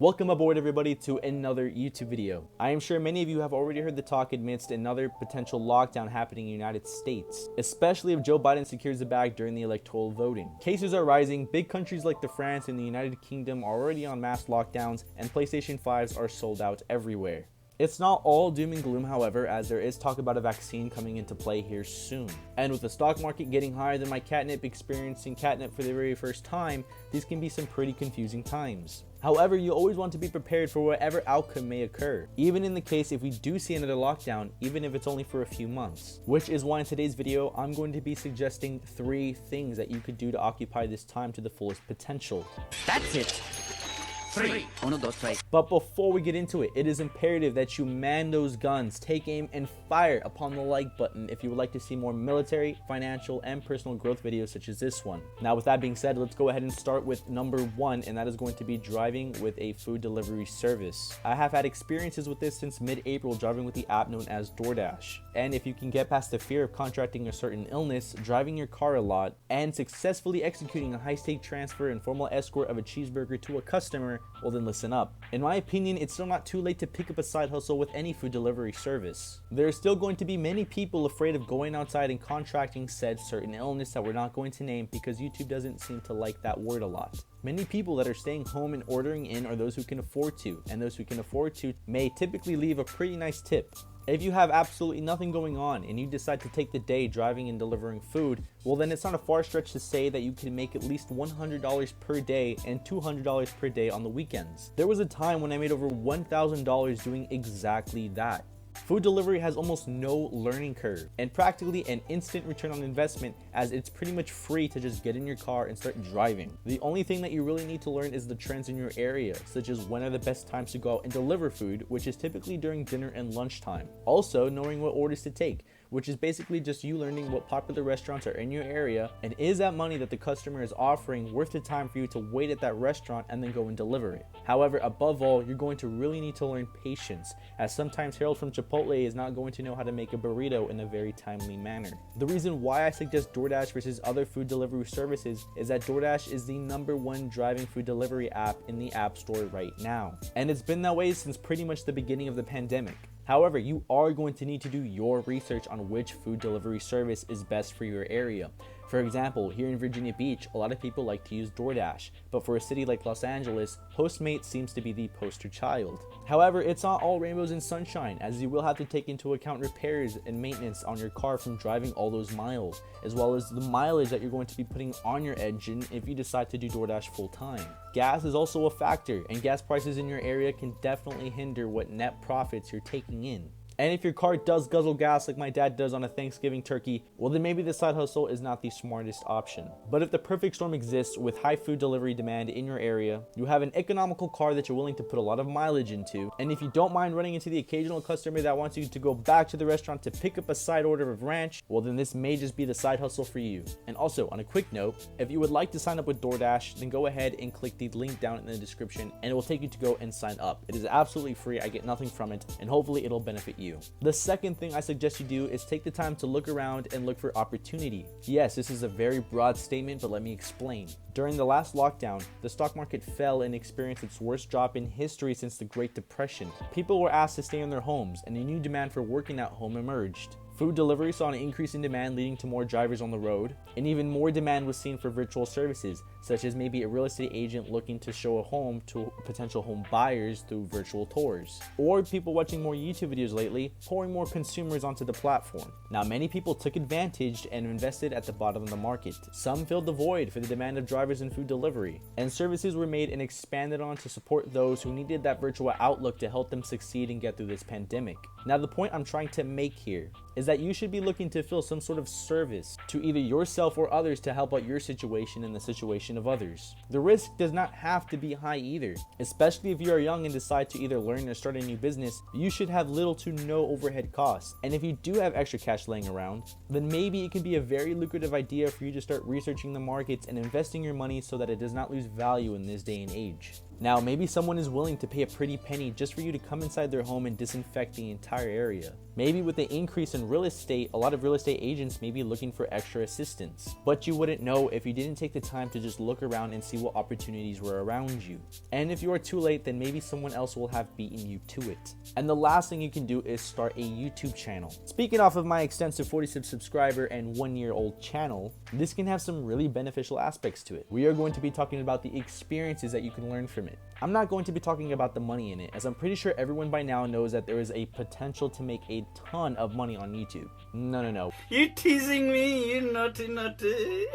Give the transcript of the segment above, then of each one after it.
Welcome aboard everybody to another YouTube video. I am sure many of you have already heard the talk amidst another potential lockdown happening in the United States, especially if Joe Biden secures the bag during the electoral voting. Cases are rising, big countries like France and the United Kingdom are already on mass lockdowns, and PlayStation 5s are sold out everywhere. It's not all doom and gloom, however, as there is talk about a vaccine coming into play here soon. And with the stock market getting higher than my catnip, experiencing catnip for the very first time, these can be some pretty confusing times. However, you always want to be prepared for whatever outcome may occur, even in the case if we do see another lockdown, even if it's only for a few months. Which is why in today's video, I'm going to be suggesting 3 things that you could do to occupy this time to the fullest potential. That's it. 3. But before we get into it, it is imperative that you man those guns, take aim, and fire upon the like button if you would like to see more military, financial, and personal growth videos such as this one. Now with that being said, let's go ahead and start with number 1, and that is going to be driving with a food delivery service. I have had experiences with this since mid-April, driving with the app known as DoorDash. And if you can get past the fear of contracting a certain illness, driving your car a lot, and successfully executing a high-stake transfer and formal escort of a cheeseburger to a customer, well then listen up. In my opinion, it's still not too late to pick up a side hustle with any food delivery service. There are still going to be many people afraid of going outside and contracting said certain illness that we're not going to name because YouTube doesn't seem to like that word a lot. Many people that are staying home and ordering in are those who can afford to, and those who can afford to may typically leave a pretty nice tip. If you have absolutely nothing going on and you decide to take the day driving and delivering food, well then it's not a far stretch to say that you can make at least $100 per day and $200 per day on the weekends. There was a time when I made over $1,000 doing exactly that. Food delivery has almost no learning curve and practically an instant return on investment, as it's pretty much free to just get in your car and start driving. The only thing that you really need to learn is the trends in your area, such as when are the best times to go out and deliver food, which is typically during dinner and lunchtime. Also, knowing what orders to take, which is basically just you learning what popular restaurants are in your area, and is that money that the customer is offering worth the time for you to wait at that restaurant and then go and deliver it. However, above all, you're going to really need to learn patience, as sometimes Harold from Chipotle is not going to know how to make a burrito in a very timely manner. The reason why I suggest DoorDash versus other food delivery services is that DoorDash is the #1 driving food delivery app in the App Store right now, and it's been that way since pretty much the beginning of the pandemic. However, you are going to need to do your research on which food delivery service is best for your area. For example, here in Virginia Beach, a lot of people like to use DoorDash, but for a city like Los Angeles, Postmates seems to be the poster child. However, it's not all rainbows and sunshine, as you will have to take into account repairs and maintenance on your car from driving all those miles, as well as the mileage that you're going to be putting on your engine if you decide to do DoorDash full time. Gas is also a factor, and gas prices in your area can definitely hinder what net profits you're taking in. And if your car does guzzle gas like my dad does on a Thanksgiving turkey, well then maybe the side hustle is not the smartest option. But if the perfect storm exists with high food delivery demand in your area, you have an economical car that you're willing to put a lot of mileage into, and if you don't mind running into the occasional customer that wants you to go back to the restaurant to pick up a side order of ranch, well then this may just be the side hustle for you. And also, on a quick note, if you would like to sign up with DoorDash, then go ahead and click the link down in the description and it will take you to go and sign up. It is absolutely free, I get nothing from it, and hopefully it'll benefit you. The second thing I suggest you do is take the time to look around and look for opportunity. Yes, this is a very broad statement, but let me explain. During the last lockdown, the stock market fell and experienced its worst drop in history since the Great Depression. People were asked to stay in their homes, and a new demand for working at home emerged. Food delivery saw an increase in demand, leading to more drivers on the road, and even more demand was seen for virtual services, such as maybe a real estate agent looking to show a home to potential home buyers through virtual tours, or people watching more YouTube videos lately, pouring more consumers onto the platform. Now, many people took advantage and invested at the bottom of the market. Some filled the void for the demand of drivers in food delivery, and services were made and expanded on to support those who needed that virtual outlook to help them succeed and get through this pandemic. Now, the point I'm trying to make here is that you should be looking to fill some sort of service to either yourself or others to help out your situation and the situation of others. The risk does not have to be high either, especially if you are young and decide to either learn or start a new business. You should have little to no overhead costs, and if you do have extra cash laying around, then maybe it can be a very lucrative idea for you to start researching the markets and investing your money so that it does not lose value in this day and age. Now, maybe someone is willing to pay a pretty penny just for you to come inside their home and disinfect the entire area. Maybe with the increase in real estate, a lot of real estate agents may be looking for extra assistance, but you wouldn't know if you didn't take the time to just look around and see what opportunities were around you. And if you are too late, then maybe someone else will have beaten you to it. And the last thing you can do is start a YouTube channel. Speaking off of my extensive 46 subscriber and 1-year-old channel, this can have some really beneficial aspects to it. We are going to be talking about the experiences that you can learn from it. I'm not going to be talking about the money in it, as I'm pretty sure everyone by now knows that there is a potential to make a ton of money on YouTube. No. You teasing me, you naughty.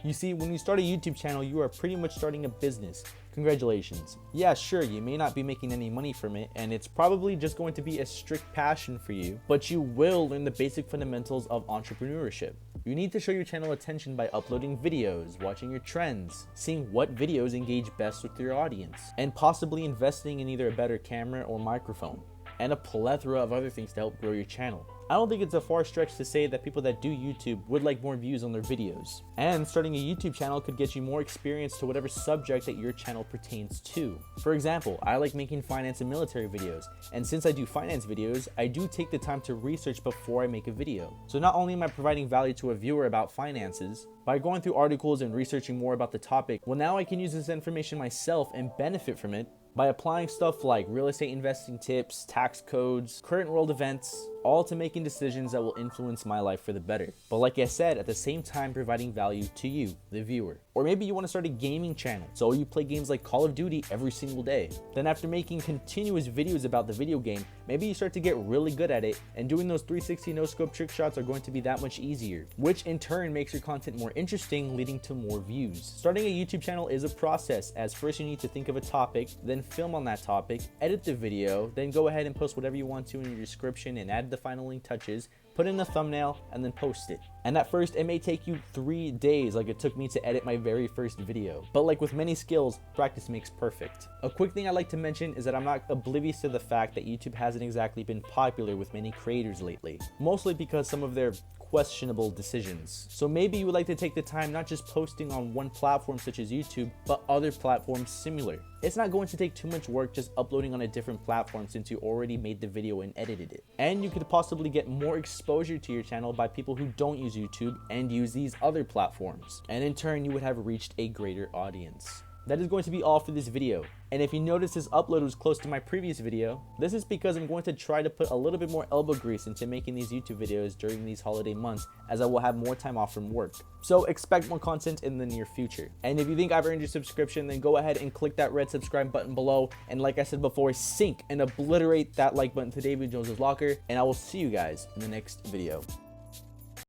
You see, when you start a YouTube channel, you are pretty much starting a business. Congratulations. Yeah, sure, you may not be making any money from it, and it's probably just going to be a strict passion for you, but you will learn the basic fundamentals of entrepreneurship. You need to show your channel attention by uploading videos, watching your trends, seeing what videos engage best with your audience, and possibly investing in either a better camera or microphone, and a plethora of other things to help grow your channel. I don't think it's a far stretch to say that people that do YouTube would like more views on their videos. And starting a YouTube channel could get you more experience to whatever subject that your channel pertains to. For example, I like making finance and military videos, and since I do finance videos, I do take the time to research before I make a video. So not only am I providing value to a viewer about finances, by going through articles and researching more about the topic, well, now I can use this information myself and benefit from it by applying stuff like real estate investing tips, tax codes, current world events, all to making decisions that will influence my life for the better. But like I said, at the same time providing value to you, the viewer. Or maybe you want to start a gaming channel, so you play games like Call of Duty every single day. Then after making continuous videos about the video game, maybe you start to get really good at it, and doing those 360 no-scope trick shots are going to be that much easier, which in turn makes your content more interesting, leading to more views. Starting a YouTube channel is a process, as first you need to think of a topic, then film on that topic, edit the video, then go ahead and post whatever you want to in your description and add the final touches, put in a thumbnail, and then post it. And at first, it may take you 3 days like it took me to edit my very first video. But like with many skills, practice makes perfect. A quick thing I'd like to mention is that I'm not oblivious to the fact that YouTube hasn't exactly been popular with many creators lately, mostly because some of their questionable decisions. So maybe you would like to take the time not just posting on one platform such as YouTube, but other platforms similar. It's not going to take too much work just uploading on a different platform since you already made the video and edited it. And you could possibly get more exposure to your channel by people who don't use YouTube and use these other platforms. And in turn, you would have reached a greater audience. That is going to be all for this video. And if you notice this upload was close to my previous video, this is because I'm going to try to put a little bit more elbow grease into making these YouTube videos during these holiday months, as I will have more time off from work. So expect more content in the near future. And if you think I've earned your subscription, then go ahead and click that red subscribe button below. And like I said before, sink and obliterate that like button to David Jones's locker. And I will see you guys in the next video.